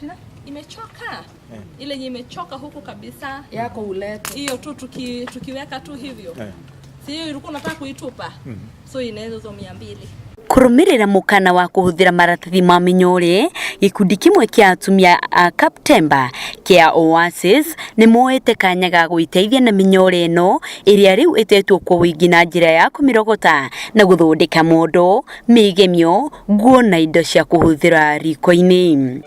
Atina imechoka. Ile yenye imechoka huko kabisa. Yako ulete. Hiyo tu tukiweka tu hivyo. Sio ilikuwa unataka kuitupa. So inaweza zo 200. Kurumirira mukana wa kuhuthira maratathi ma minyore gikundi kimwe kia atumia a Kaptemba kia Oasis ni moete kanya ga gwiteithia na minyore eno iria riu itetwo kwa wingi na njira ya kumirogota na guthondeka mondo migemio nguo na indo cia kuhuthira riko-ini.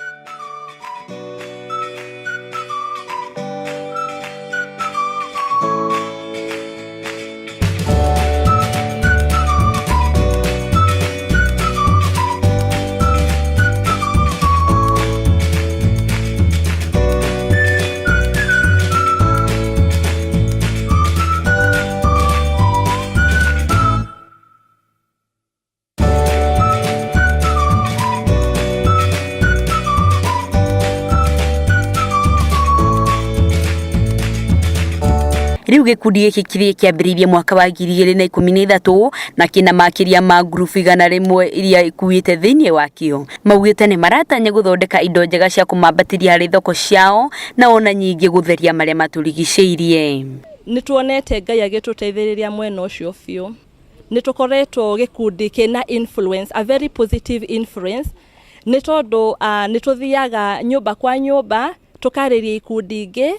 Riu gikundi giki kirie kiambiririe mwaka wa 2013 na kina makiria ma group 100 iria ikuite thiini wakio. Maugite ni maratanya guthondeka indo njega cia kumambatiria hari thoko ciao na ona nyingi gutheria maria maturigiceirie. Nituonete Ngai agituteithiriria mwena ucio biu. Nitukoretwo gikundi kina influence, a very positive influence. Nitondu nituthiaga nyumba kwa nyumba tukariria ikundi ingi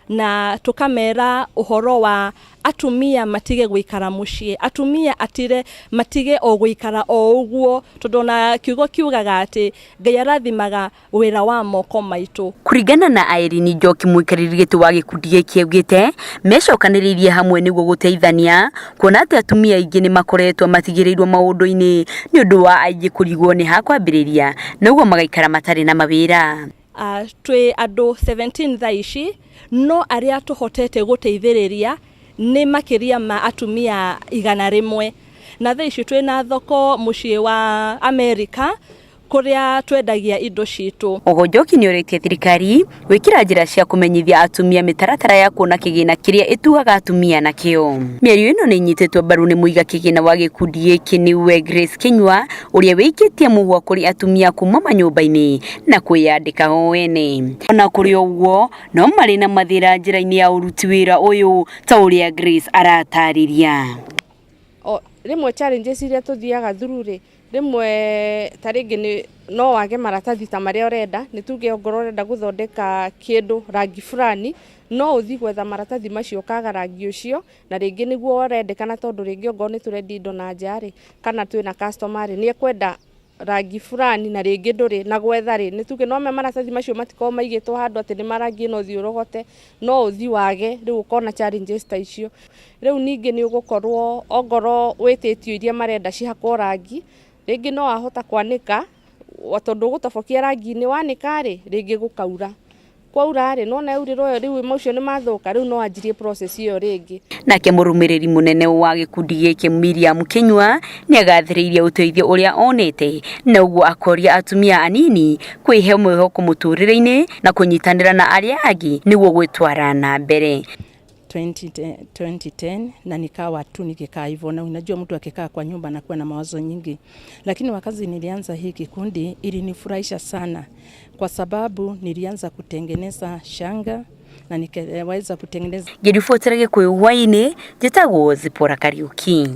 na tukamera uhoro wa atumia matige guikara mucie, atumia atire matige o guikara o uguo, tondona kiugo kiugaga ati Ngai arathimaga wira wa moko maitu. Kuringana na Irene Njoki muikariri gitu wa gikundi giki augite mecokaniririe hamwe niguo guteithania kuona ati atumia ingi ni makoretwo matigirirwo maundu-ini ni undu wa aingi kurigwo ni ha kwambiriria naguo magaikara matari na mawira. Twe ando 17 thaici no aria tuhotete guteithiriria ni makiria ma atumia 100 na thaici twe na thoko mucie wa America kuria twendagia indo citu. Njoki ni uritie thirikari wikira njira cia kumenyithia atumia mitaratara ya kuona kigina kiria ituaga atumia na kio. Mĩario ĩno nĩ inyitetwo mbaru nĩ muiga kigina wa gikundi giki niwe Grace Kinyua uria wikitie muhwa kuri atumia kuma manyumba-ini na kwiyandika ho wene. Ona kuri uguo no mari na mathira njira-ini ya uruti wira uyu ta uria Grace aratariria. Rimwe challenges iria tuthiaga through ri rimwe taringi ni no wage maratathi ta maria urenda ni tuge ongoro urenda guthondeka kindu rangi fulani no uthi gwetha maratathi macio kaga rangi ucio na ringi niguo urendekana tondu ringi ongoro ni turendi indo na njari kana twina customer ni ekwenda rangi fulani na ringi nduri na gwetha ri ni tuge no me maratathi macio matiko maigitwo handu ati ni marangi no thi urogote no uthi wage riu ukona challenges ta icio. Riu ningi ni ugukorwo ongoro wititio iria marenda cihakwo rangi ringi no ahota kwanika tondu gutabokia rangi ni wanika ri ringi gukaura kwaura ri no na euriro riu emotion ni mathuka riu no anjirie process iyo ringi. Nake murumiriri munene wa gikundi giki Miriam Kinyua ni agathiririe uteithio uria onete na uguo akoria atumia anini kwihe mwihoko muturire-ini na kunyitanira na aria angi niguo gwitwara na mbere. 2010 na nikawa tu nikikaa hivyo, na unajua mtu akikaa kwa nyumba na kuwa na mawazo nyingi, lakini wakati nilianza hii kikundi ilinifurahisha sana kwa sababu nilianza kutengeneza shanga na nikaweza kutengeneza Gedifuatira Gikuyu Hwaini, njitagwo Zipora Kariuki.